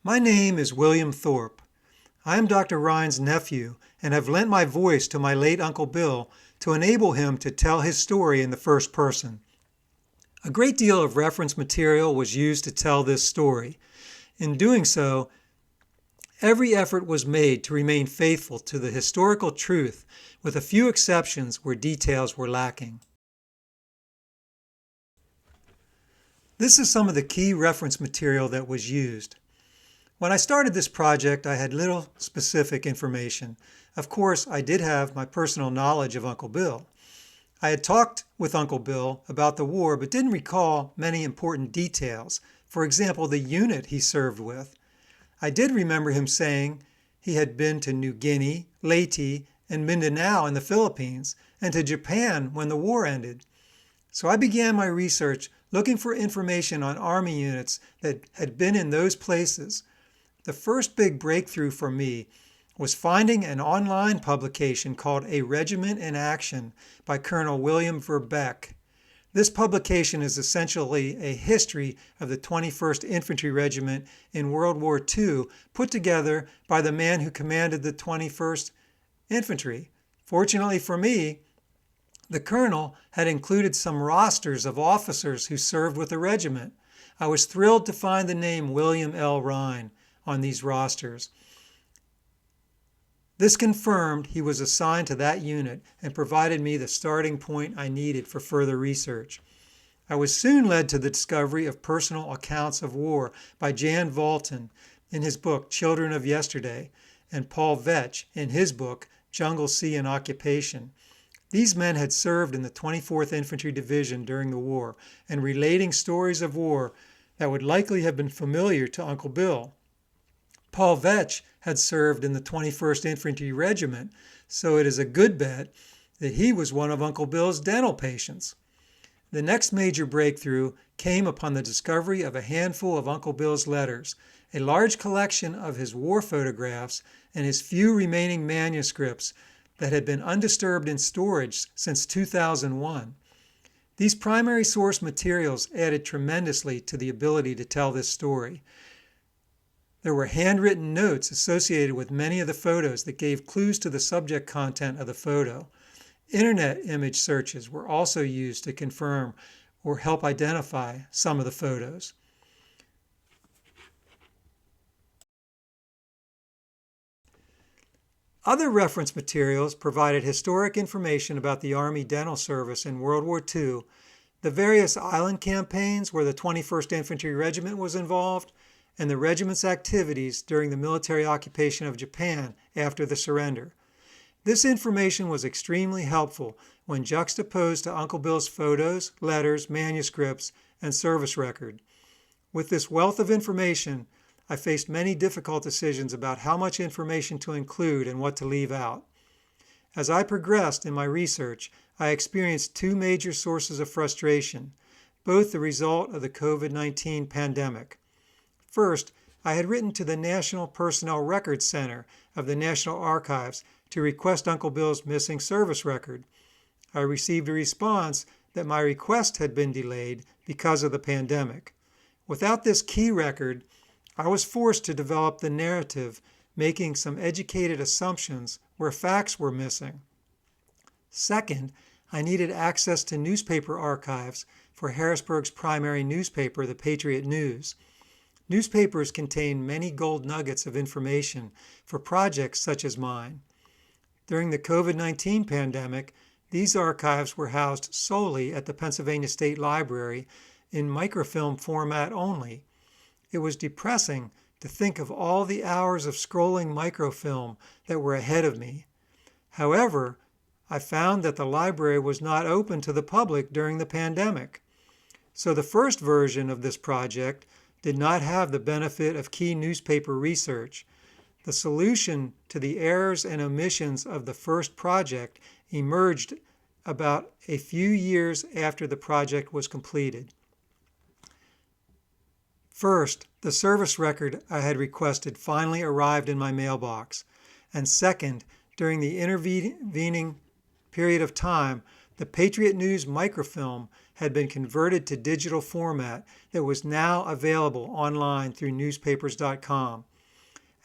My name is William Thorpe. I am Dr. Rhein's nephew and have lent my voice to my late Uncle Bill to enable him to tell his story in the first person. A great deal of reference material was used to tell this story. In doing so, every effort was made to remain faithful to the historical truth, with a few exceptions where details were lacking. This is some of the key reference material that was used. When I started this project, I had little specific information. Of course, I did have my personal knowledge of Uncle Bill. I had talked with Uncle Bill about the war, but didn't recall many important details. For example, the unit he served with. I did remember him saying he had been to New Guinea, Leyte, and Mindanao in the Philippines, and to Japan when the war ended. So I began my research looking for information on Army units that had been in those places. The first big breakthrough for me was finding an online publication called A Regiment in Action by Colonel William Verbeck. This publication is essentially a history of the 21st Infantry Regiment in World War II, put together by the man who commanded the 21st Infantry. Fortunately for me, the colonel had included some rosters of officers who served with the regiment. I was thrilled to find the name William L. Rhein on these rosters. This confirmed he was assigned to that unit and provided me the starting point I needed for further research. I was soon led to the discovery of personal accounts of war by Jan Valton in his book Children of Yesterday and Paul Vetch in his book Jungle, Sea, and Occupation. These men had served in the 24th Infantry Division during the war and relating stories of war that would likely have been familiar to Uncle Bill. Paul Vetch had served in the 21st Infantry Regiment, so it is a good bet that he was one of Uncle Bill's dental patients. The next major breakthrough came upon the discovery of a handful of Uncle Bill's letters, a large collection of his war photographs, and his few remaining manuscripts that had been undisturbed in storage since 2001. These primary source materials added tremendously to the ability to tell this story. There were handwritten notes associated with many of the photos that gave clues to the subject content of the photo. Internet image searches were also used to confirm or help identify some of the photos. Other reference materials provided historic information about the Army Dental Service in World War II, the various island campaigns where the 21st Infantry Regiment was involved, and the regiment's activities during the military occupation of Japan after the surrender. This information was extremely helpful when juxtaposed to Uncle Bill's photos, letters, manuscripts, and service record. With this wealth of information, I faced many difficult decisions about how much information to include and what to leave out. As I progressed in my research, I experienced two major sources of frustration, both the result of the COVID-19 pandemic. First, I had written to the National Personnel Records Center of the National Archives to request Uncle Bill's missing service record. I received a response that my request had been delayed because of the pandemic. Without this key record, I was forced to develop the narrative, making some educated assumptions where facts were missing. Second, I needed access to newspaper archives for Harrisburg's primary newspaper, the Patriot News. Newspapers contain many gold nuggets of information for projects such as mine. During the COVID-19 pandemic, these archives were housed solely at the Pennsylvania State Library in microfilm format only. It was depressing to think of all the hours of scrolling microfilm that were ahead of me. However, I found that the library was not open to the public during the pandemic. So the first version of this project did not have the benefit of key newspaper research. The solution to the errors and omissions of the first project emerged about a few years after the project was completed. First, the service record I had requested finally arrived in my mailbox. And second, during the intervening period of time, the Patriot News microfilm had been converted to digital format that was now available online through newspapers.com.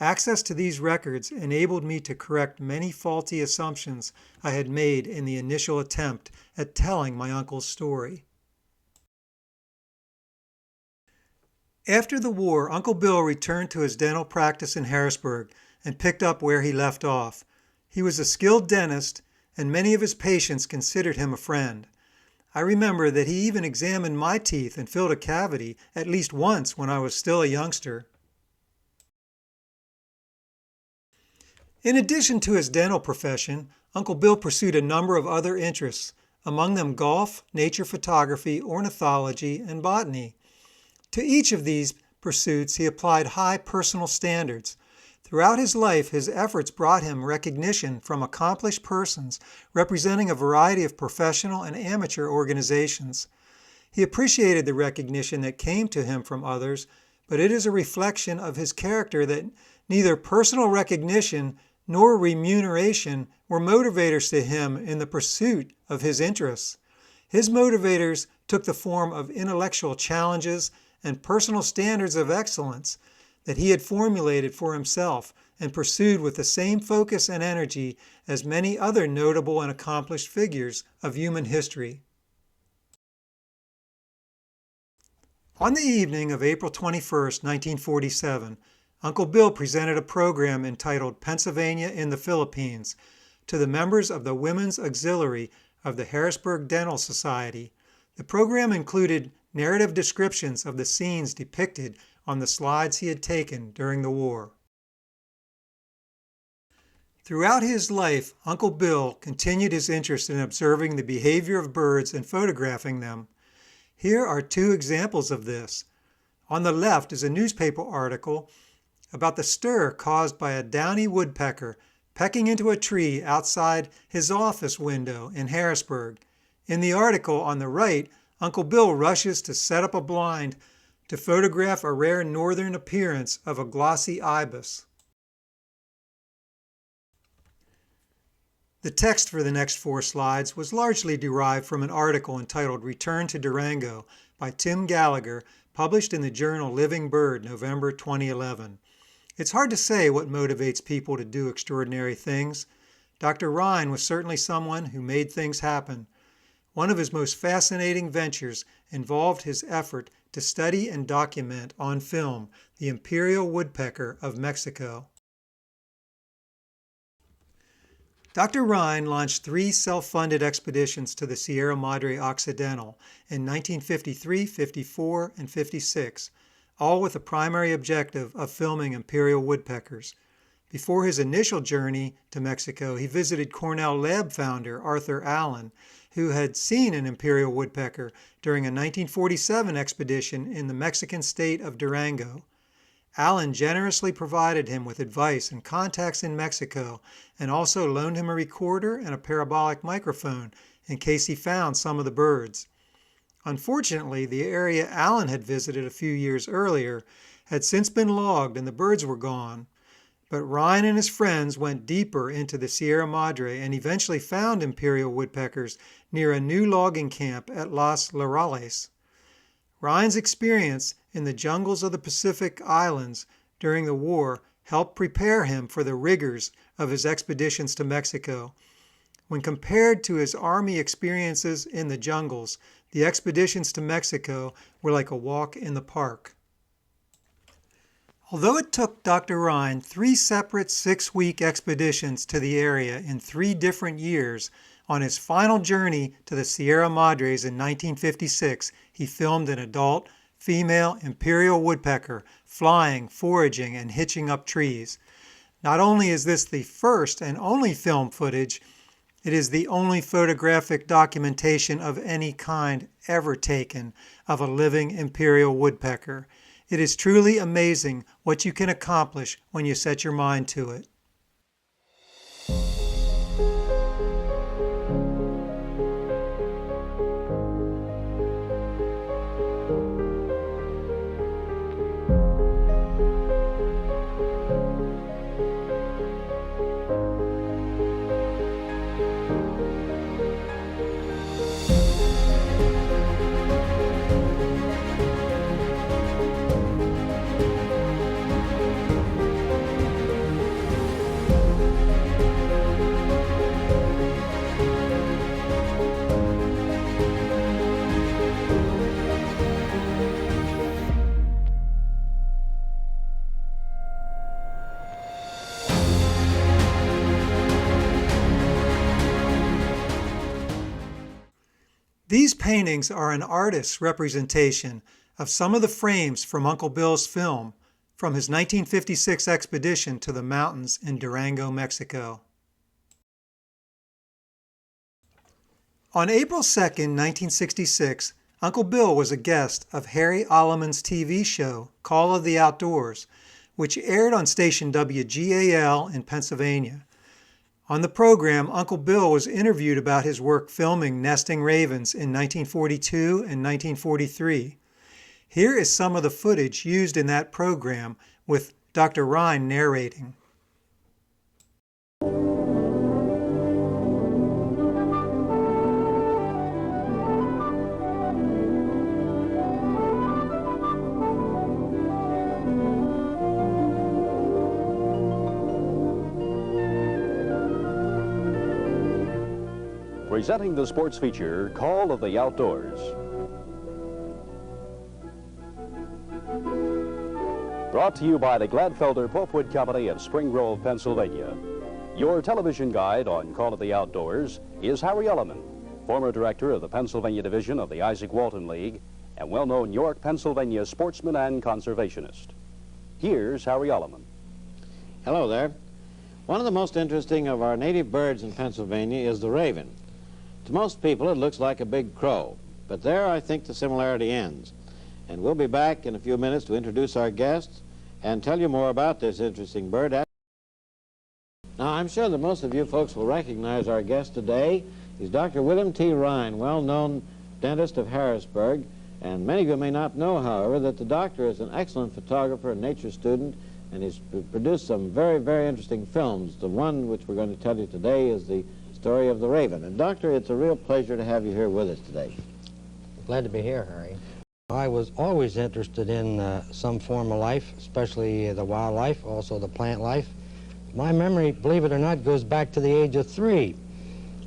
Access to these records enabled me to correct many faulty assumptions I had made in the initial attempt at telling my uncle's story. After the war, Uncle Bill returned to his dental practice in Harrisburg and picked up where he left off. He was a skilled dentist, and many of his patients considered him a friend. I remember that he even examined my teeth and filled a cavity at least once when I was still a youngster. In addition to his dental profession, Uncle Bill pursued a number of other interests, among them golf, nature photography, ornithology, and botany. To each of these pursuits, he applied high personal standards. Throughout his life, his efforts brought him recognition from accomplished persons representing a variety of professional and amateur organizations. He appreciated the recognition that came to him from others, but it is a reflection of his character that neither personal recognition nor remuneration were motivators to him in the pursuit of his interests. His motivators took the form of intellectual challenges and personal standards of excellence that he had formulated for himself and pursued with the same focus and energy as many other notable and accomplished figures of human history. On the evening of April 21, 1947, Uncle Bill presented a program entitled Pennsylvania in the Philippines to the members of the Women's Auxiliary of the Harrisburg Dental Society. The program included narrative descriptions of the scenes depicted on the slides he had taken during the war. Throughout his life, Uncle Bill continued his interest in observing the behavior of birds and photographing them. Here are two examples of this. On the left is a newspaper article about the stir caused by a downy woodpecker pecking into a tree outside his office window in Harrisburg. In the article on the right, Uncle Bill rushes to set up a blind to photograph a rare northern appearance of a glossy ibis. The text for the next 4 slides was largely derived from an article entitled Return to Durango by Tim Gallagher, published in the journal Living Bird, November 2011. It's hard to say what motivates people to do extraordinary things. Dr. Rhein was certainly someone who made things happen. One of his most fascinating ventures involved his effort to study and document on film the Imperial woodpecker of Mexico. Dr. Rhein launched 3 self-funded expeditions to the Sierra Madre Occidental in 1953, 54, and 56, all with the primary objective of filming imperial woodpeckers. Before his initial journey to Mexico, he visited Cornell Lab founder Arthur Allen, who had seen an imperial woodpecker during a 1947 expedition in the Mexican state of Durango. Allen generously provided him with advice and contacts in Mexico, and also loaned him a recorder and a parabolic microphone in case he found some of the birds. Unfortunately, the area Allen had visited a few years earlier had since been logged and the birds were gone. But Rhein and his friends went deeper into the Sierra Madre and eventually found imperial woodpeckers near a new logging camp at Los Laurales. Rhein's experience in the jungles of the Pacific Islands during the war helped prepare him for the rigors of his expeditions to Mexico. When compared to his army experiences in the jungles, the expeditions to Mexico were like a walk in the park. Although it took Dr. Rhein 3 separate 6-week expeditions to the area in 3 different years, on his final journey to the Sierra Madres in 1956, he filmed an adult, female imperial woodpecker flying, foraging, and hitching up trees. Not only is this the first and only film footage, it is the only photographic documentation of any kind ever taken of a living imperial woodpecker. It is truly amazing what you can accomplish when you set your mind to it. These paintings are an artist's representation of some of the frames from Uncle Bill's film from his 1956 expedition to the mountains in Durango, Mexico. On April 2, 1966, Uncle Bill was a guest of Harry Alleman's TV show, Call of the Outdoors, which aired on station WGAL in Pennsylvania. On the program, Uncle Bill was interviewed about his work filming nesting ravens in 1942 and 1943. Here is some of the footage used in that program with Dr. Rhein narrating. Presenting the sports feature, Call of the Outdoors. Brought to you by the Gladfelder Pulpwood Company of Spring Grove, Pennsylvania. Your television guide on Call of the Outdoors is Harry Alleman, former director of the Pennsylvania Division of the Isaac Walton League and well-known York, Pennsylvania sportsman and conservationist. Here's Harry Alleman. Hello there. One of the most interesting of our native birds in Pennsylvania is the raven. To most people, it looks like a big crow, but there I think the similarity ends. And we'll be back in a few minutes to introduce our guests and tell you more about this interesting bird. Now, I'm sure that most of you folks will recognize our guest today. He's Dr. William T. Rhein, well-known dentist of Harrisburg. And many of you may not know, however, that the doctor is an excellent photographer and nature student, and he's produced some very, very interesting films. The one which we're going to tell you today is the story of the raven. And Doctor, it's a real pleasure to have you here with us today. Glad to be here, Harry. I was always interested in some form of life, especially the wildlife, also the plant life. My memory, believe it or not, goes back to the age of 3,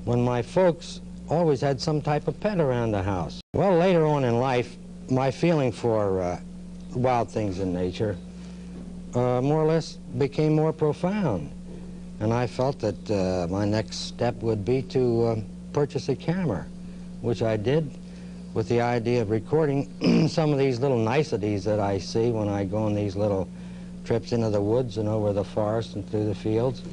when my folks always had some type of pet around the house. Well, later on in life, my feeling for wild things in nature more or less became more profound. And I felt that my next step would be to purchase a camera, which I did with the idea of recording some of these little niceties that I see when I go on these little trips into the woods and over the forest and through the fields.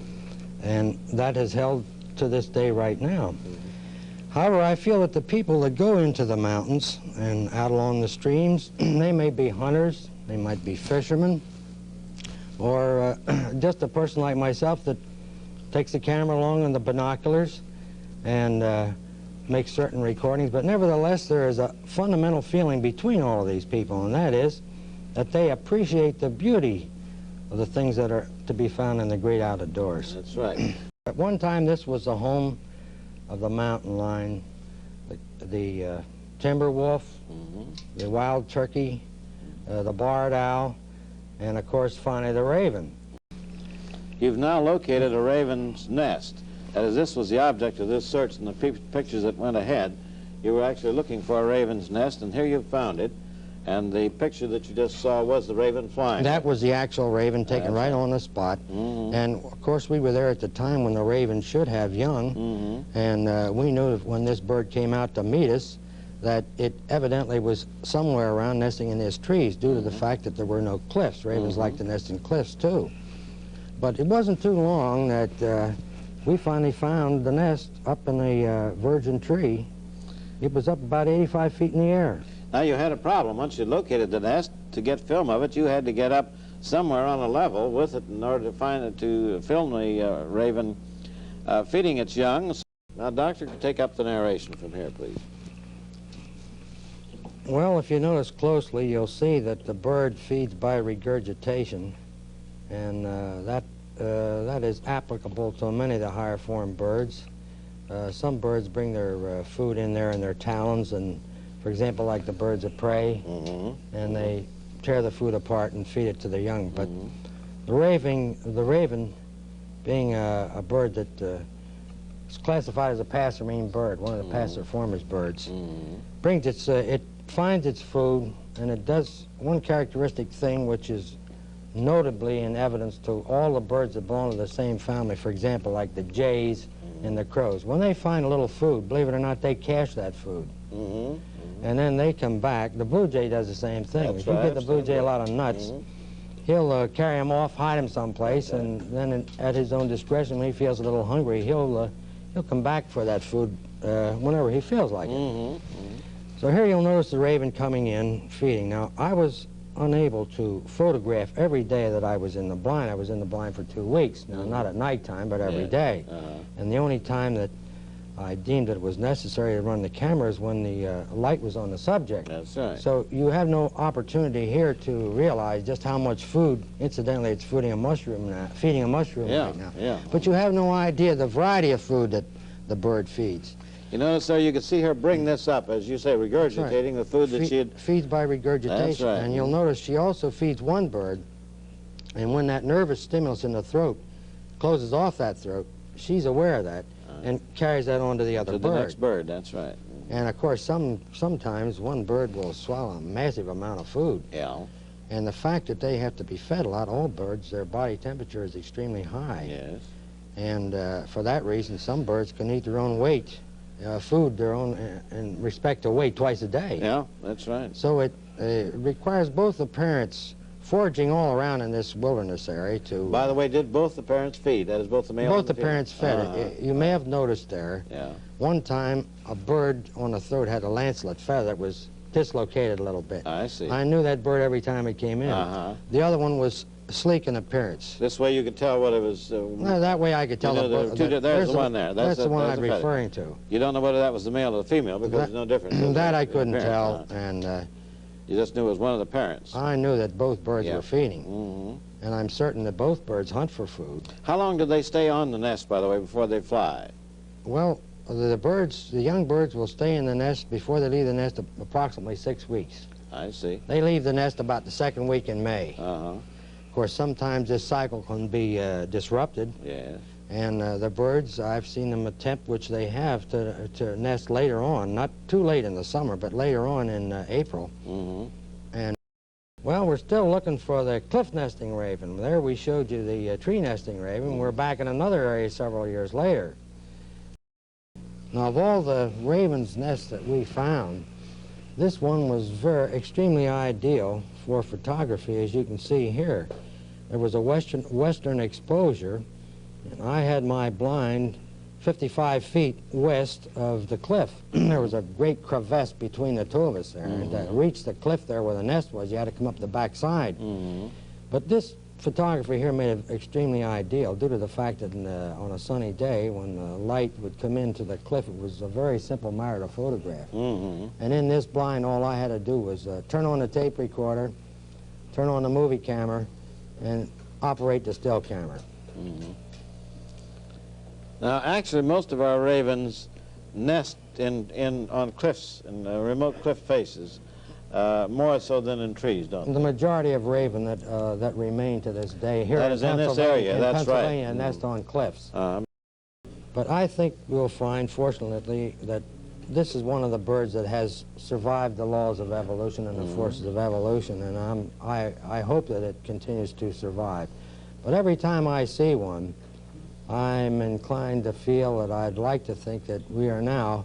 And that has held to this day right now. However, I feel that the people that go into the mountains and out along the streams, they may be hunters, they might be fishermen, or just a person like myself that takes the camera along and the binoculars and makes certain recordings. But nevertheless, there is a fundamental feeling between all of these people, and that is that they appreciate the beauty of the things that are to be found in the great outdoors. That's right. At one time, this was the home of the mountain lion, the timber wolf, the wild turkey, the barred owl, and of course, finally, the raven. You've now located a raven's nest. That is, this was the object of this search in the pictures that went ahead. You were actually looking for a raven's nest, and here you've found it. And the picture that you just saw was the raven flying. That was the actual raven taken right on the spot. And of course, we were there at the time when the raven should have young. And we knew that when this bird came out to meet us, that it evidently was somewhere around nesting in these trees due to the fact that there were no cliffs. Ravens like to nest in cliffs, too. But it wasn't too long that we finally found the nest up in a virgin tree. It was up about 85 feet in the air. Now, you had a problem. Once you located the nest, to get film of it, you had to get up somewhere on a level with it in order to find it, to film the raven feeding its young. Now, Doctor, take up the narration from here, please. Well, if you notice closely, you'll see that the bird feeds by regurgitation, and that is applicable to many of the higher form birds. Some birds bring their food in there in their talons, and for example, like the birds of prey, and they tear the food apart and feed it to their young. But the raven, being a bird that is classified as a passerine bird, one of the passeriformis birds, brings its, it finds its food, and it does one characteristic thing which is notably in evidence to all the birds that belong to the same family. For example, like the jays and the crows. When they find a little food, believe it or not, they cache that food. And then they come back. The blue jay does the same thing. That's if you right, get the blue jay a lot of nuts, he'll carry them off, hide them someplace, and then at his own discretion, when he feels a little hungry, he'll come back for that food whenever he feels like it. So here you'll notice the raven coming in, feeding. Now, I was unable to photograph every day that I was in the blind. I was in the blind for 2 weeks. Now, not at nighttime, but every day. And the only time that I deemed it was necessary to run the camera is when the light was on the subject. That's right. So you have no opportunity here to realize just how much food, incidentally, it's feeding a mushroom right now. But you have no idea the variety of food that the bird feeds. You notice there you can see her bring this up, as you say, regurgitating the food that she had... Feeds by regurgitation. That's right. And you'll notice she also feeds one bird, and when that nervous stimulus in the throat closes off that throat, she's aware of that and carries that on to the other bird. To the next bird, that's right. And of course, sometimes one bird will swallow a massive amount of food. Yeah. And the fact that they have to be fed a lot, all birds, their body temperature is extremely high. Yes. And for that reason, some birds can eat their own weight. Food their own in respect to weight twice a day. Yeah, that's right. So it requires both the parents foraging all around in this wilderness area to... By the way, did both the parents feed? That is, both the male both and the the parents fed. You may have noticed there, one time a bird on the throat had a lancelet feather that was dislocated a little bit. I see. I knew that bird every time it came in. The other one was sleek in appearance. This way you could tell what it was... Well, that way I could tell the bird. There's the one there. That's the one I'm referring to. You don't know whether that was the male or the female because there's no difference. That I couldn't tell, and... you just knew it was one of the parents. I knew that both birds were feeding, and I'm certain that both birds hunt for food. How long do they stay on the nest, by the way, before they fly? Well, the young birds will stay in the nest before they leave the nest approximately 6 weeks. I see. They leave the nest about the second week in May. Of course, sometimes this cycle can be disrupted. Yes. And the birds, I've seen them attempt, which they have, to nest later on, not too late in the summer, but later on in April. And, well, we're still looking for the cliff nesting raven. There we showed you the tree nesting raven. We're back in another area several years later. Now, of all the raven's nests that we found, this one was extremely ideal for photography, as you can see here. There was a western exposure, and I had my blind 55 feet west of the cliff. There was a great crevasse between the two of us there, and to reach the cliff there where the nest was, you had to come up the back side. But this photography here made it extremely ideal due to the fact that on a sunny day, when the light would come into the cliff, it was a very simple matter to photograph. And in this blind, all I had to do was turn on the tape recorder, turn on the movie camera, and operate the still camera. Now, actually, most of our ravens nest on cliffs, in remote cliff faces, more so than in trees, don't they? The majority of raven that remain to this day here that is in this area, that's Pennsylvania right. nest on cliffs. But I think we'll find, fortunately, that this is one of the birds that has survived the laws of evolution and the forces of evolution, and I hope that it continues to survive. But every time I see one, I'm inclined to feel that I'd like to think that we are now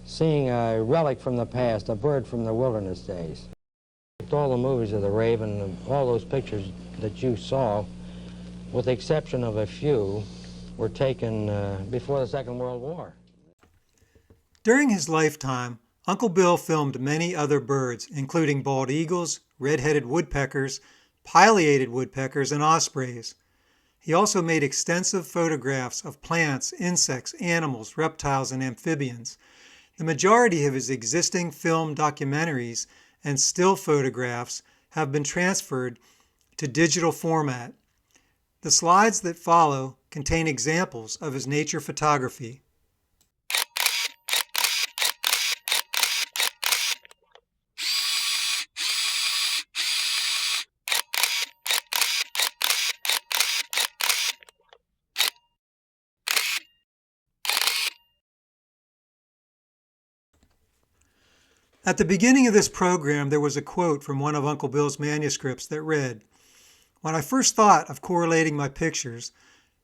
seeing a relic from the past, a bird from the wilderness days. All the movies of the raven, and all those pictures that you saw, with the exception of a few, were taken before the Second World War. During his lifetime, Uncle Bill filmed many other birds, including bald eagles, red-headed woodpeckers, pileated woodpeckers, and ospreys. He also made extensive photographs of plants, insects, animals, reptiles, and amphibians. The majority of his existing film documentaries and still photographs have been transferred to digital format. The slides that follow contain examples of his nature photography. At the beginning of this program, there was a quote from one of Uncle Bill's manuscripts that read, "When I first thought of correlating my pictures,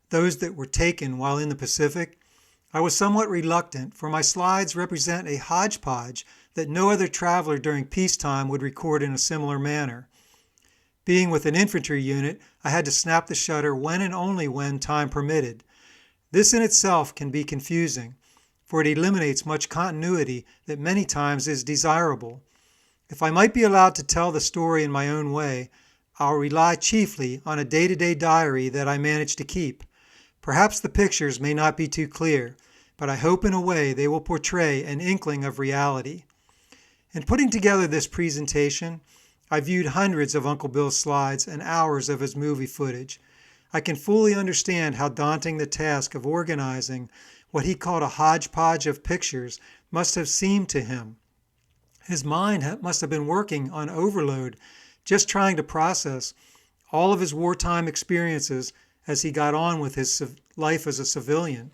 those that were taken while in the Pacific, I was somewhat reluctant, for my slides represent a hodgepodge that no other traveler during peacetime would record in a similar manner. Being with an infantry unit, I had to snap the shutter when and only when time permitted. This in itself can be confusing, for it eliminates much continuity that many times is desirable. If I might be allowed to tell the story in my own way, I'll rely chiefly on a day-to-day diary that I manage to keep. Perhaps the pictures may not be too clear, but I hope in a way they will portray an inkling of reality. In putting together this presentation, I viewed hundreds of Uncle Bill's slides and hours of his movie footage. I can fully understand how daunting the task of organizing what he called a hodgepodge of pictures must have seemed to him. His mind must have been working on overload, just trying to process all of his wartime experiences as he got on with his life as a civilian.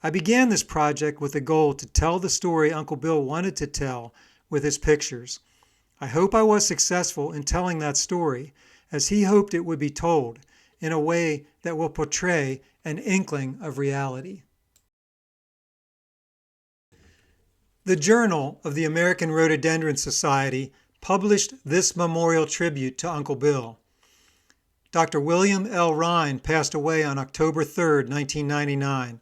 I began this project with the goal to tell the story Uncle Bill wanted to tell with his pictures. I hope I was successful in telling that story, as he hoped it would be told, in a way that will portray an inkling of reality. The Journal of the American Rhododendron Society published this memorial tribute to Uncle Bill. Dr. William L. Rhein passed away on October 3, 1999.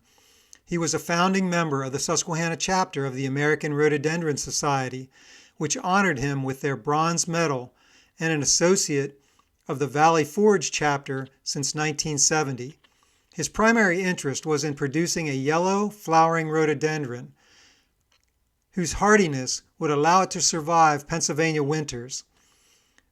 He was a founding member of the Susquehanna chapter of the American Rhododendron Society, which honored him with their bronze medal, and an associate of the Valley Forge chapter since 1970. His primary interest was in producing a yellow, flowering rhododendron whose hardiness would allow it to survive Pennsylvania winters.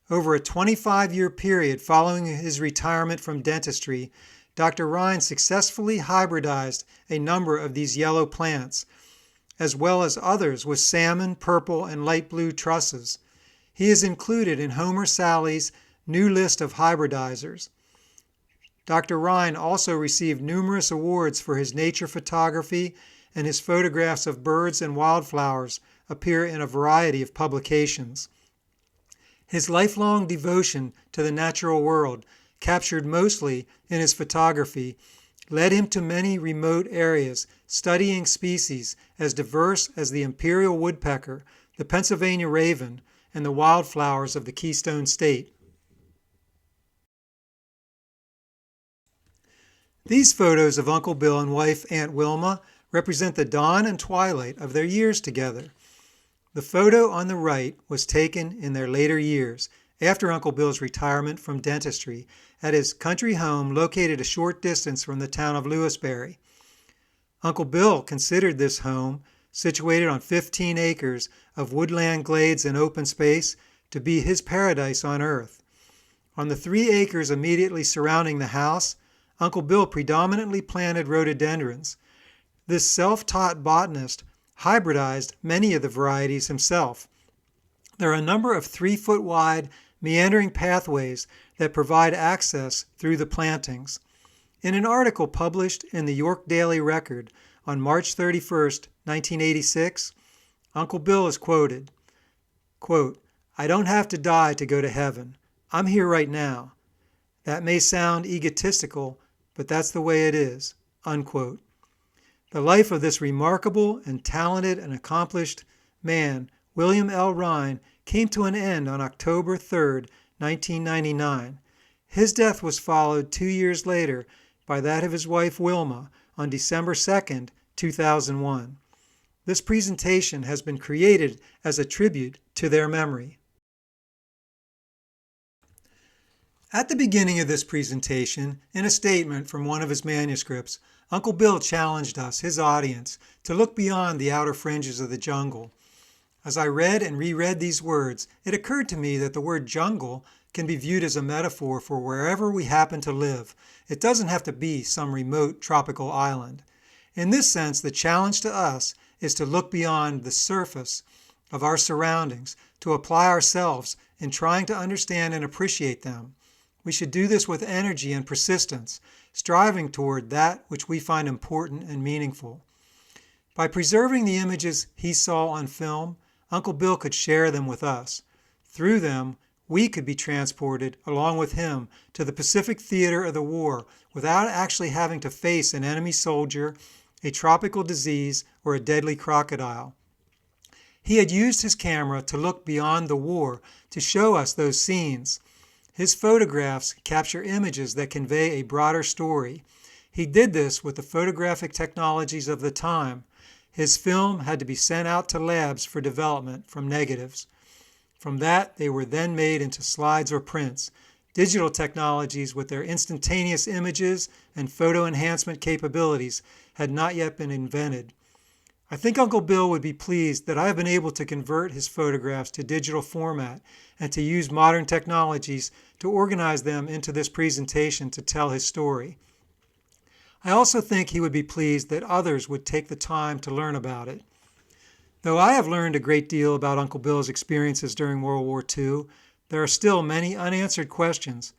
Over a 25-year period following his retirement from dentistry, Dr. Rhein successfully hybridized a number of these yellow plants, as well as others with salmon, purple, and light blue trusses. He is included in Homer Sally's new list of hybridizers. Dr. Rhein also received numerous awards for his nature photography, and his photographs of birds and wildflowers appear in a variety of publications. His lifelong devotion to the natural world, captured mostly in his photography, led him to many remote areas, studying species as diverse as the Imperial woodpecker, the Pennsylvania raven, and the wildflowers of the Keystone State. These photos of Uncle Bill and wife Aunt Wilma represent the dawn and twilight of their years together. The photo on the right was taken in their later years, after Uncle Bill's retirement from dentistry, at his country home located a short distance from the town of Lewisberry. Uncle Bill considered this home, situated on 15 acres of woodland glades and open space, to be his paradise on earth. On the 3 acres immediately surrounding the house, Uncle Bill predominantly planted rhododendrons. This self-taught botanist hybridized many of the varieties himself. There are a number of 3-foot wide meandering pathways that provide access through the plantings. In an article published in the York Daily Record on March 31, 1986, Uncle Bill is quoted, quote, "I don't have to die to go to heaven. I'm here right now. That may sound egotistical, but that's the way it is," unquote. The life of this remarkable and talented and accomplished man, William L. Rhein, came to an end on October 3, 1999. His death was followed 2 years later by that of his wife Wilma on December 2, 2001. This presentation has been created as a tribute to their memory. At the beginning of this presentation, in a statement from one of his manuscripts, Uncle Bill challenged us, his audience, to look beyond the outer fringes of the jungle. As I read and reread these words, it occurred to me that the word jungle can be viewed as a metaphor for wherever we happen to live. It doesn't have to be some remote tropical island. In this sense, the challenge to us is to look beyond the surface of our surroundings, to apply ourselves in trying to understand and appreciate them. We should do this with energy and persistence, striving toward that which we find important and meaningful. By preserving the images he saw on film, Uncle Bill could share them with us. Through them, we could be transported, along with him, to the Pacific theater of the war without actually having to face an enemy soldier a tropical disease, or a deadly crocodile. He had used his camera to look beyond the war to show us those scenes. His photographs capture images that convey a broader story. He did this with the photographic technologies of the time. His film had to be sent out to labs for development from negatives. From that, they were then made into slides or prints. Digital technologies with their instantaneous images and photo enhancement capabilities had not yet been invented. I think Uncle Bill would be pleased that I have been able to convert his photographs to digital format and to use modern technologies to organize them into this presentation to tell his story. I also think he would be pleased that others would take the time to learn about it. Though I have learned a great deal about Uncle Bill's experiences during World War II, there are still many unanswered questions.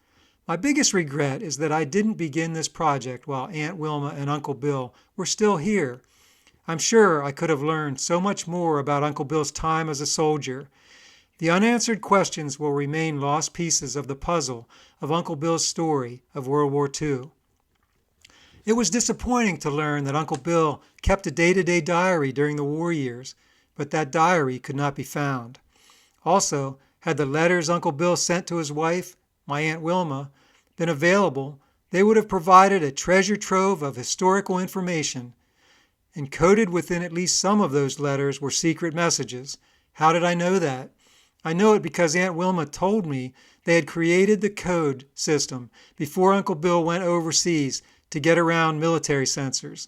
My biggest regret is that I didn't begin this project while Aunt Wilma and Uncle Bill were still here. I'm sure I could have learned so much more about Uncle Bill's time as a soldier. The unanswered questions will remain lost pieces of the puzzle of Uncle Bill's story of World War II. It was disappointing to learn that Uncle Bill kept a day-to-day diary during the war years, but that diary could not be found. Also, had the letters Uncle Bill sent to his wife, my Aunt Wilma, been available, they would have provided a treasure trove of historical information. Encoded within at least some of those letters were secret messages. How did I know that? I know it because Aunt Wilma told me they had created the code system before Uncle Bill went overseas to get around military censors.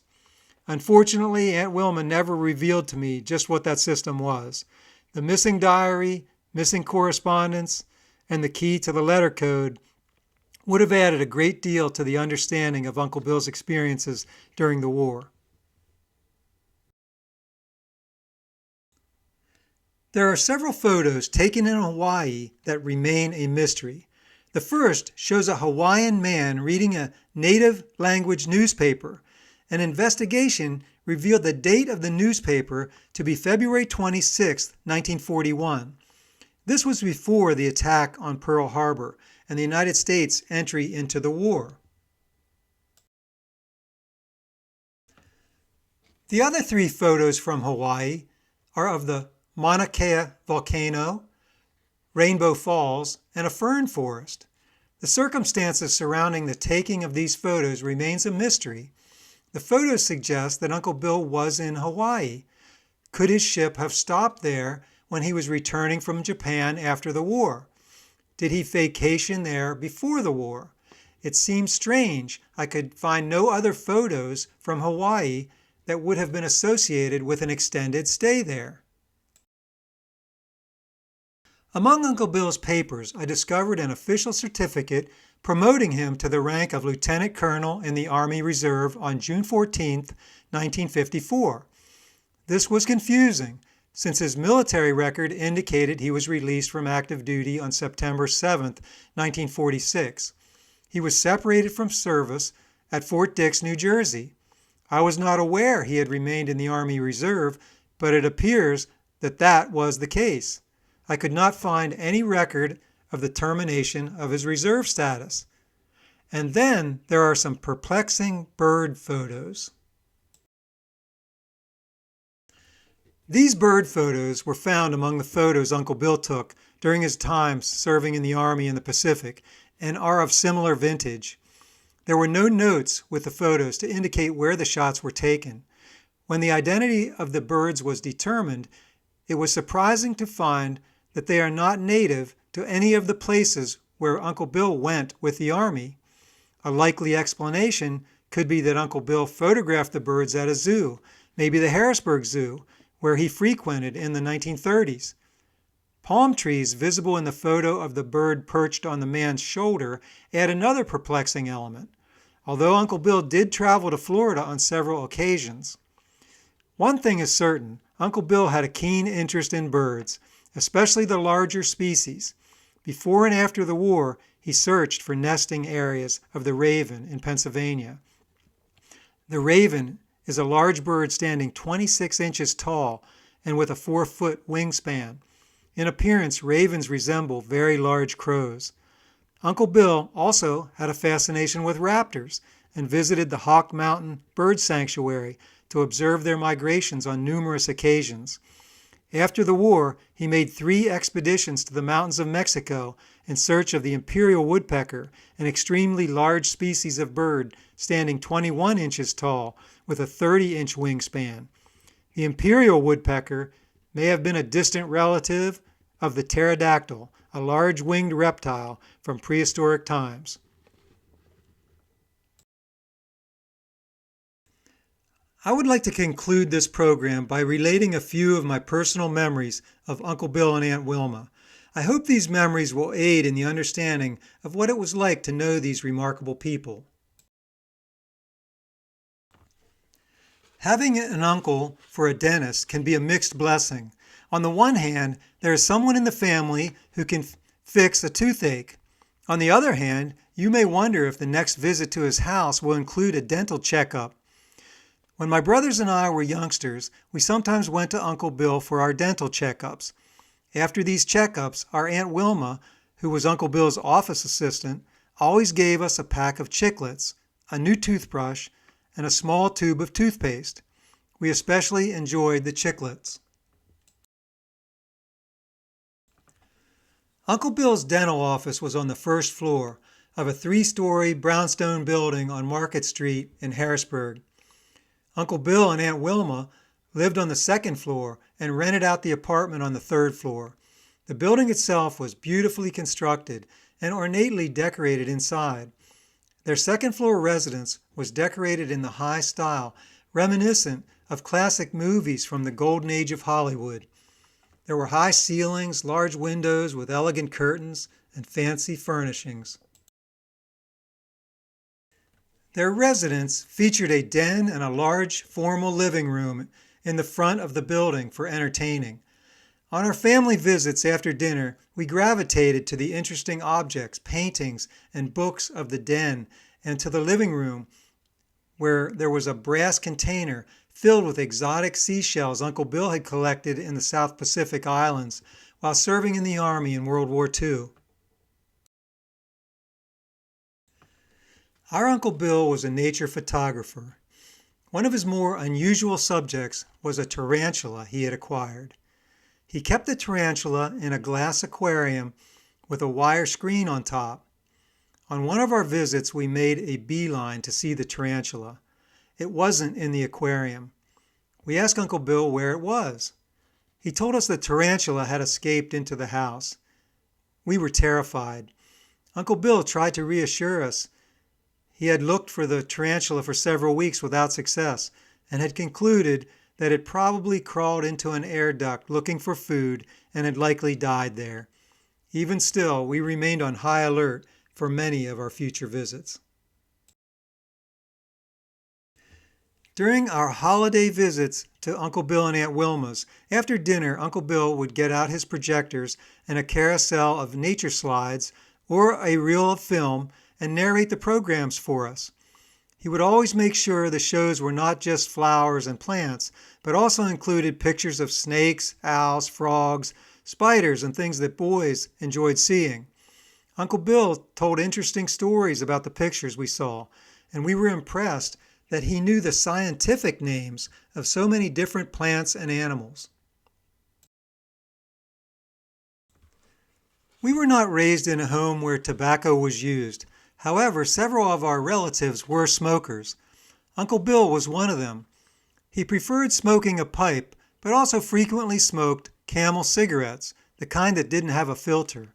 Unfortunately, Aunt Wilma never revealed to me just what that system was. The missing diary, missing correspondence, and the key to the letter code would have added a great deal to the understanding of Uncle Bill's experiences during the war. There are several photos taken in Hawaii that remain a mystery. The first shows a Hawaiian man reading a native language newspaper. An investigation revealed the date of the newspaper to be February 26, 1941. This was before the attack on Pearl Harbor and the United States' entry into the war. The other three photos from Hawaii are of the Mauna Kea volcano, Rainbow Falls, and a fern forest. The circumstances surrounding the taking of these photos remains a mystery. The photos suggest that Uncle Bill was in Hawaii. Could his ship have stopped there when he was returning from Japan after the war? Did he vacation there before the war? It seems strange I could find no other photos from Hawaii that would have been associated with an extended stay there. Among Uncle Bill's papers, I discovered an official certificate promoting him to the rank of Lieutenant Colonel in the Army Reserve on June 14, 1954. This was confusing, since his military record indicated he was released from active duty on September 7, 1946. He was separated from service at Fort Dix, New Jersey. I was not aware he had remained in the Army Reserve, but it appears that that was the case. I could not find any record of the termination of his reserve status. And then there are some perplexing bird photos. These bird photos were found among the photos Uncle Bill took during his time serving in the Army in the Pacific and are of similar vintage. There were no notes with the photos to indicate where the shots were taken. When the identity of the birds was determined, it was surprising to find that they are not native to any of the places where Uncle Bill went with the Army. A likely explanation could be that Uncle Bill photographed the birds at a zoo, maybe the Harrisburg Zoo, where he frequented in the 1930s. Palm trees visible in the photo of the bird perched on the man's shoulder add another perplexing element, although Uncle Bill did travel to Florida on several occasions. One thing is certain, Uncle Bill had a keen interest in birds, especially the larger species. Before and after the war, he searched for nesting areas of the raven in Pennsylvania. The raven is a large bird standing 26 inches tall and with a 4-foot wingspan. In appearance, ravens resemble very large crows. Uncle Bill also had a fascination with raptors and visited the Hawk Mountain Bird Sanctuary to observe their migrations on numerous occasions. After the war, he made 3 expeditions to the mountains of Mexico in search of the Imperial woodpecker, an extremely large species of bird standing 21 inches tall with a 30-inch wingspan. The Imperial woodpecker may have been a distant relative of the pterodactyl, a large winged reptile from prehistoric times. I would like to conclude this program by relating a few of my personal memories of Uncle Bill and Aunt Wilma. I hope these memories will aid in the understanding of what it was like to know these remarkable people. Having an uncle for a dentist can be a mixed blessing. On the one hand, there is someone in the family who can fix a toothache. On the other hand, you may wonder if the next visit to his house will include a dental checkup. When my brothers and I were youngsters, we sometimes went to Uncle Bill for our dental checkups. After these checkups, our Aunt Wilma, who was Uncle Bill's office assistant, always gave us a pack of chiclets, a new toothbrush, and a small tube of toothpaste. We especially enjoyed the chiclets. Uncle Bill's dental office was on the first floor of a 3-story brownstone building on Market Street in Harrisburg. Uncle Bill and Aunt Wilma lived on the 2nd floor and rented out the apartment on the 3rd floor. The building itself was beautifully constructed and ornately decorated inside. Their 2nd floor residence was decorated in the high style, reminiscent of classic movies from the golden age of Hollywood. There were high ceilings, large windows with elegant curtains, and fancy furnishings. Their residence featured a den and a large formal living room in the front of the building for entertaining. On our family visits after dinner, we gravitated to the interesting objects, paintings, and books of the den and to the living room where there was a brass container filled with exotic seashells Uncle Bill had collected in the South Pacific Islands while serving in the Army in World War II. Our Uncle Bill was a nature photographer. One of his more unusual subjects was a tarantula he had acquired. He kept the tarantula in a glass aquarium with a wire screen on top. On one of our visits, we made a beeline to see the tarantula. It wasn't in the aquarium. We asked Uncle Bill where it was. He told us the tarantula had escaped into the house. We were terrified. Uncle Bill tried to reassure us. He had looked for the tarantula for several weeks without success and had concluded that it probably crawled into an air duct looking for food and had likely died there. Even still, we remained on high alert for many of our future visits. During our holiday visits to Uncle Bill and Aunt Wilma's, after dinner, Uncle Bill would get out his projectors and a carousel of nature slides or a reel of film and narrate the programs for us. He would always make sure the shows were not just flowers and plants, but also included pictures of snakes, owls, frogs, spiders, and things that boys enjoyed seeing. Uncle Bill told interesting stories about the pictures we saw, and we were impressed that he knew the scientific names of so many different plants and animals. We were not raised in a home where tobacco was used. However, several of our relatives were smokers. Uncle Bill was one of them. He preferred smoking a pipe, but also frequently smoked Camel cigarettes, the kind that didn't have a filter.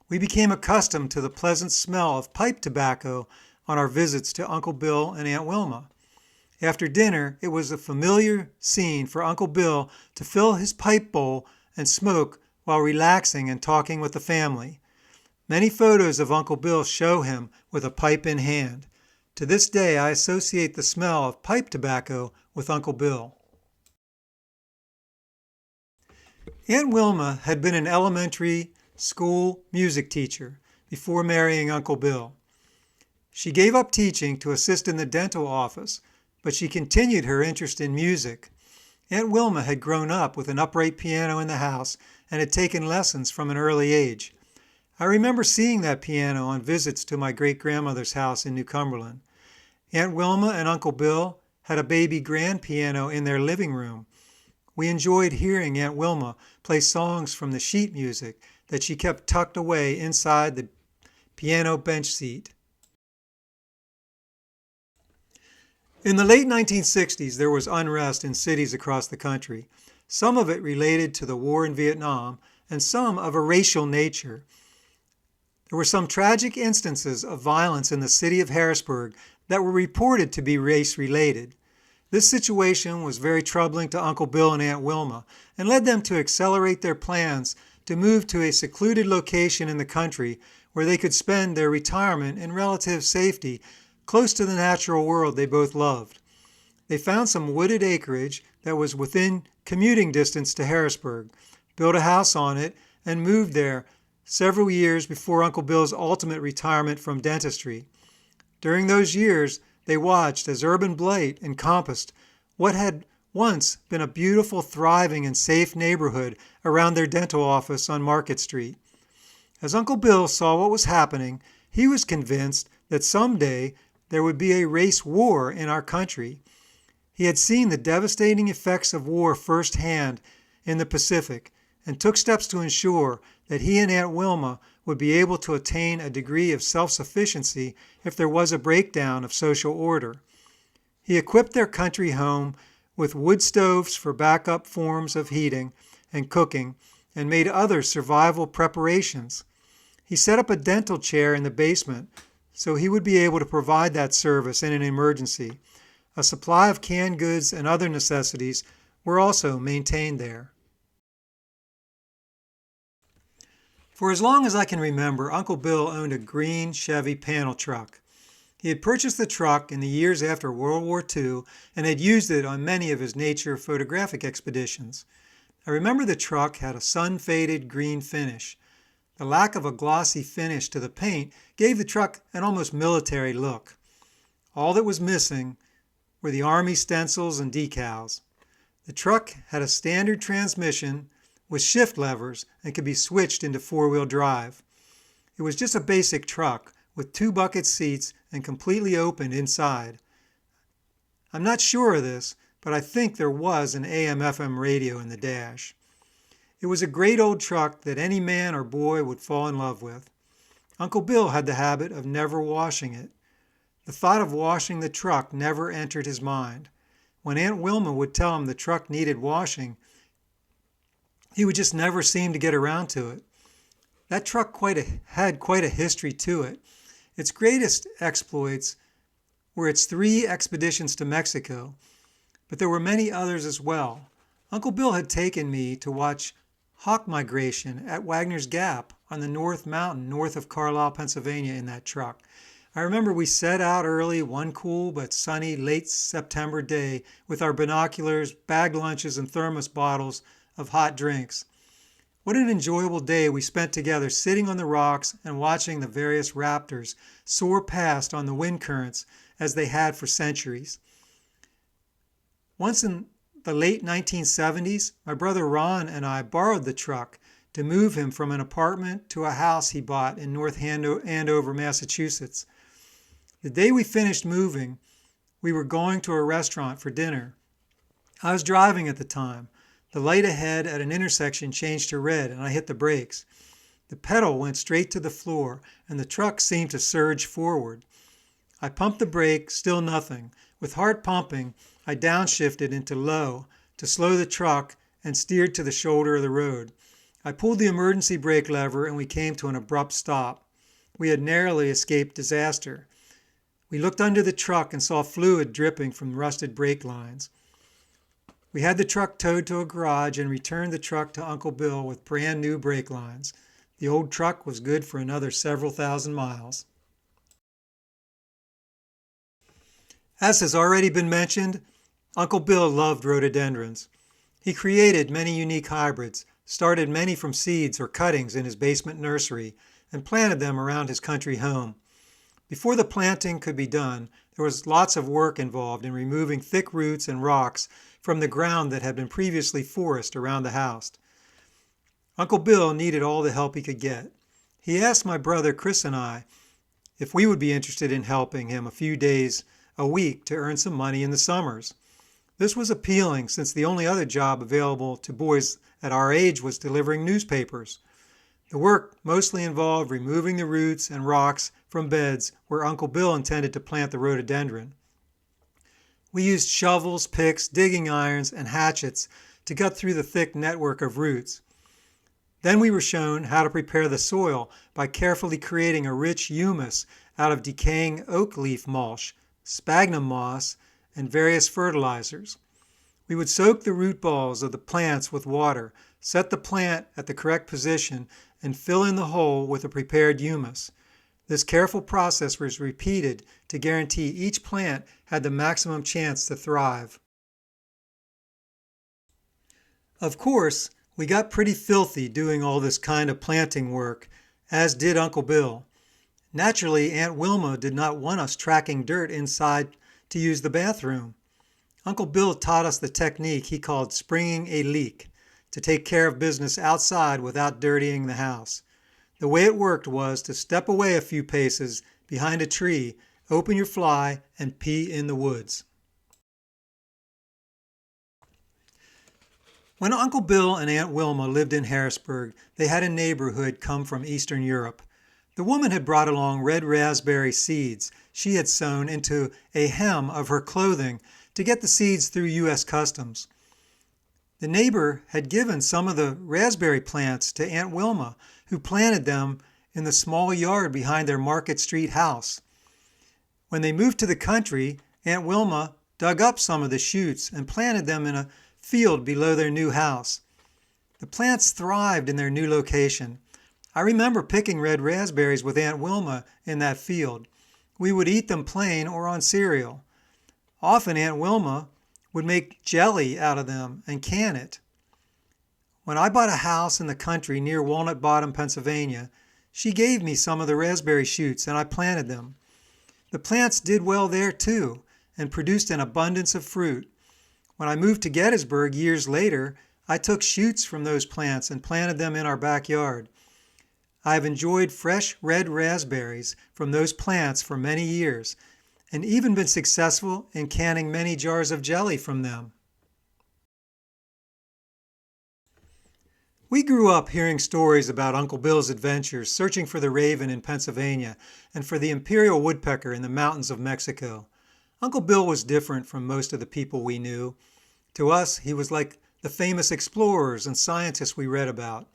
We became accustomed to the pleasant smell of pipe tobacco on our visits to Uncle Bill and Aunt Wilma. After dinner, it was a familiar scene for Uncle Bill to fill his pipe bowl and smoke while relaxing and talking with the family. Many photos of Uncle Bill show him with a pipe in hand. To this day, I associate the smell of pipe tobacco with Uncle Bill. Aunt Wilma had been an elementary school music teacher before marrying Uncle Bill. She gave up teaching to assist in the dental office, but she continued her interest in music. Aunt Wilma had grown up with an upright piano in the house and had taken lessons from an early age. I remember seeing that piano on visits to my great-grandmother's house in New Cumberland. Aunt Wilma and Uncle Bill had a baby grand piano in their living room. We enjoyed hearing Aunt Wilma play songs from the sheet music that she kept tucked away inside the piano bench seat. In the late 1960s, there was unrest in cities across the country. Some of it related to the war in Vietnam, and some of a racial nature. There were some tragic instances of violence in the city of Harrisburg that were reported to be race-related. This situation was very troubling to Uncle Bill and Aunt Wilma and led them to accelerate their plans to move to a secluded location in the country where they could spend their retirement in relative safety close to the natural world they both loved. They found some wooded acreage that was within commuting distance to Harrisburg, built a house on it, and moved there several years before Uncle Bill's ultimate retirement from dentistry. During those years, they watched as urban blight encompassed what had once been a beautiful, thriving, and safe neighborhood around their dental office on Market Street. As Uncle Bill saw what was happening, he was convinced that someday there would be a race war in our country. He had seen the devastating effects of war firsthand in the Pacific and took steps to ensure that he and Aunt Wilma would be able to attain a degree of self-sufficiency if there was a breakdown of social order. He equipped their country home with wood stoves for backup forms of heating and cooking and made other survival preparations. He set up a dental chair in the basement so he would be able to provide that service in an emergency. A supply of canned goods and other necessities were also maintained there. For as long as I can remember, Uncle Bill owned a green Chevy panel truck. He had purchased the truck in the years after World War II and had used it on many of his nature photographic expeditions. I remember the truck had a sun-faded green finish. The lack of a glossy finish to the paint gave the truck an almost military look. All that was missing were the Army stencils and decals. The truck had a standard transmission with shift levers and could be switched into four-wheel drive. It was just a basic truck with 2 bucket seats and completely open inside. I'm not sure of this, but I think there was an AM/FM radio in the dash. It was a great old truck that any man or boy would fall in love with. Uncle Bill had the habit of never washing it. The thought of washing the truck never entered his mind. When Aunt Wilma would tell him the truck needed washing, he would just never seem to get around to it. That truck had quite a history to it. Its greatest exploits were its 3 expeditions to Mexico, but there were many others as well. Uncle Bill had taken me to watch hawk migration at Wagner's Gap on the North Mountain north of Carlisle, Pennsylvania in that truck. I remember we set out early one cool but sunny late September day with our binoculars, bagged lunches, and thermos bottles of hot drinks. What an enjoyable day we spent together sitting on the rocks and watching the various raptors soar past on the wind currents as they had for centuries. Once in the late 1970s, my brother Ron and I borrowed the truck to move him from an apartment to a house he bought in North Andover, Massachusetts. The day we finished moving, we were going to a restaurant for dinner. I was driving at the time. The light ahead at an intersection changed to red and I hit the brakes. The pedal went straight to the floor and the truck seemed to surge forward. I pumped the brake, still nothing. With heart pumping, I downshifted into low to slow the truck and steered to the shoulder of the road. I pulled the emergency brake lever and we came to an abrupt stop. We had narrowly escaped disaster. We looked under the truck and saw fluid dripping from rusted brake lines. We had the truck towed to a garage and returned the truck to Uncle Bill with brand new brake lines. The old truck was good for another several thousand miles. As has already been mentioned, Uncle Bill loved rhododendrons. He created many unique hybrids, started many from seeds or cuttings in his basement nursery, and planted them around his country home. Before the planting could be done, there was lots of work involved in removing thick roots and rocks from the ground that had been previously forest around the house. Uncle Bill needed all the help he could get. He asked my brother Chris and I if we would be interested in helping him a few days a week to earn some money in the summers. This was appealing since the only other job available to boys at our age was delivering newspapers. The work mostly involved removing the roots and rocks from beds where Uncle Bill intended to plant the rhododendron. We used shovels, picks, digging irons, and hatchets to cut through the thick network of roots. Then we were shown how to prepare the soil by carefully creating a rich humus out of decaying oak leaf mulch, sphagnum moss, and various fertilizers. We would soak the root balls of the plants with water, set the plant at the correct position, and fill in the hole with the prepared humus. This careful process was repeated to guarantee each plant had the maximum chance to thrive. Of course, we got pretty filthy doing all this kind of planting work, as did Uncle Bill. Naturally, Aunt Wilma did not want us tracking dirt inside to use the bathroom. Uncle Bill taught us the technique he called springing a leak, to take care of business outside without dirtying the house. The way it worked was to step away a few paces behind a tree, open your fly, and pee in the woods. When Uncle Bill and Aunt Wilma lived in Harrisburg, they had a neighbor who had come from Eastern Europe. The woman had brought along red raspberry seeds she had sewn into a hem of her clothing to get the seeds through U.S. Customs. The neighbor had given some of the raspberry plants to Aunt Wilma, who planted them in the small yard behind their Market Street house. When they moved to the country, Aunt Wilma dug up some of the shoots and planted them in a field below their new house. The plants thrived in their new location. I remember picking red raspberries with Aunt Wilma in that field. We would eat them plain or on cereal. Often Aunt Wilma would make jelly out of them and can it. When I bought a house in the country near Walnut Bottom, Pennsylvania, she gave me some of the raspberry shoots and I planted them. The plants did well there too and produced an abundance of fruit. When I moved to Gettysburg years later, I took shoots from those plants and planted them in our backyard. I have enjoyed fresh red raspberries from those plants for many years and even been successful in canning many jars of jelly from them. We grew up hearing stories about Uncle Bill's adventures searching for the raven in Pennsylvania and for the Imperial woodpecker in the mountains of Mexico. Uncle Bill was different from most of the people we knew. To us, he was like the famous explorers and scientists we read about,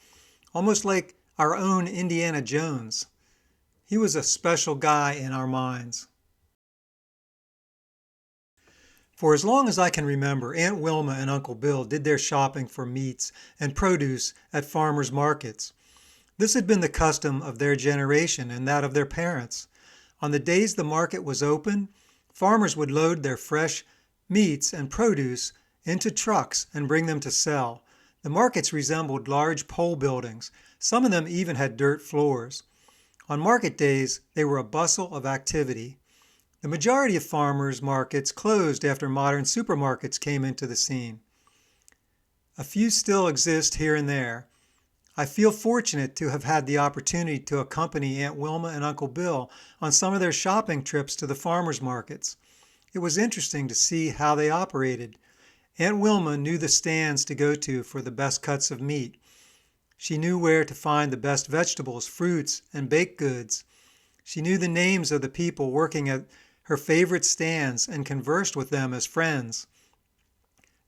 almost like our own Indiana Jones. He was a special guy in our minds. For as long as I can remember, Aunt Wilma and Uncle Bill did their shopping for meats and produce at farmers' markets. This had been the custom of their generation and that of their parents. On the days the market was open, farmers would load their fresh meats and produce into trucks and bring them to sell. The markets resembled large pole buildings. Some of them even had dirt floors. On market days, they were a bustle of activity. The majority of farmers' markets closed after modern supermarkets came into the scene. A few still exist here and there. I feel fortunate to have had the opportunity to accompany Aunt Wilma and Uncle Bill on some of their shopping trips to the farmers' markets. It was interesting to see how they operated. Aunt Wilma knew the stands to go to for the best cuts of meat. She knew where to find the best vegetables, fruits, and baked goods. She knew the names of the people working at her favorite stands and conversed with them as friends.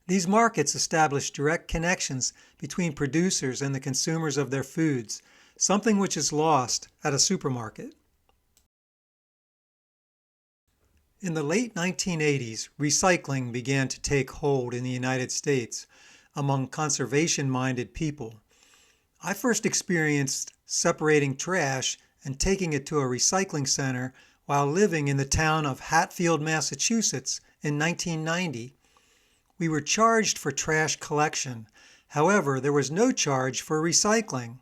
These markets established direct connections between producers and the consumers of their foods, something which is lost at a supermarket. In the late 1980s, recycling began to take hold in the United States among conservation-minded people. I first experienced separating trash and taking it to a recycling center while living in the town of Hatfield, Massachusetts in 1990. We were charged for trash collection. However, there was no charge for recycling.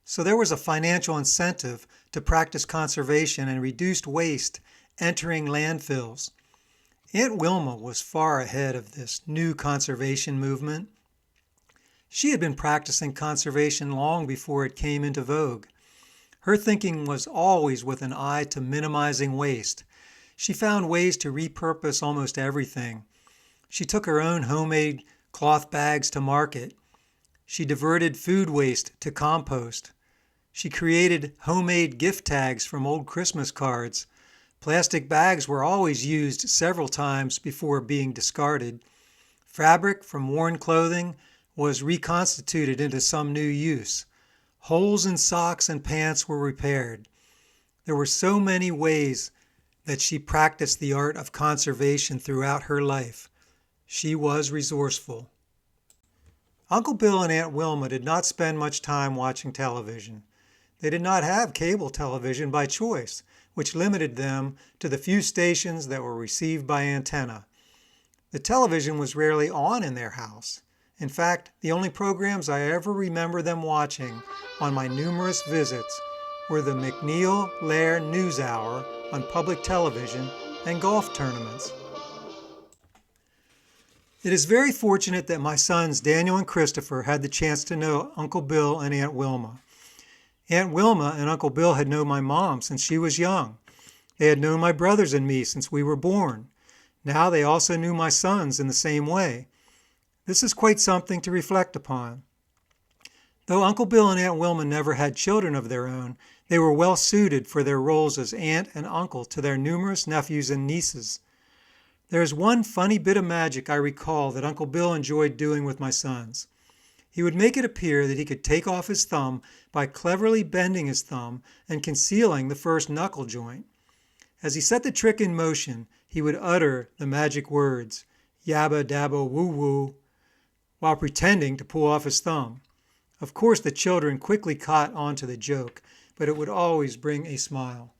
So there was a financial incentive to practice conservation and reduced waste entering landfills. Aunt Wilma was far ahead of this new conservation movement. She had been practicing conservation long before it came into vogue. Her thinking was always with an eye to minimizing waste. She found ways to repurpose almost everything. She took her own homemade cloth bags to market. She diverted food waste to compost. She created homemade gift tags from old Christmas cards. Plastic bags were always used several times before being discarded. Fabric from worn clothing was reconstituted into some new use. Holes in socks and pants were repaired. There were so many ways that she practiced the art of conservation throughout her life. She was resourceful. Uncle Bill and Aunt Wilma did not spend much time watching television. They did not have cable television by choice, which limited them to the few stations that were received by antenna. The television was rarely on in their house. In fact, the only programs I ever remember them watching on my numerous visits were the McNeil-Lair NewsHour on public television and golf tournaments. It is very fortunate that my sons Daniel and Christopher had the chance to know Uncle Bill and Aunt Wilma. Aunt Wilma and Uncle Bill had known my mom since she was young. They had known my brothers and me since we were born. Now they also knew my sons in the same way. This is quite something to reflect upon. Though Uncle Bill and Aunt Wilma never had children of their own, they were well suited for their roles as aunt and uncle to their numerous nephews and nieces. There is one funny bit of magic I recall that Uncle Bill enjoyed doing with my sons. He would make it appear that he could take off his thumb by cleverly bending his thumb and concealing the first knuckle joint. As he set the trick in motion, he would utter the magic words, yabba dabba woo woo, while pretending to pull off his thumb. Of course, the children quickly caught on to the joke, but it would always bring a smile.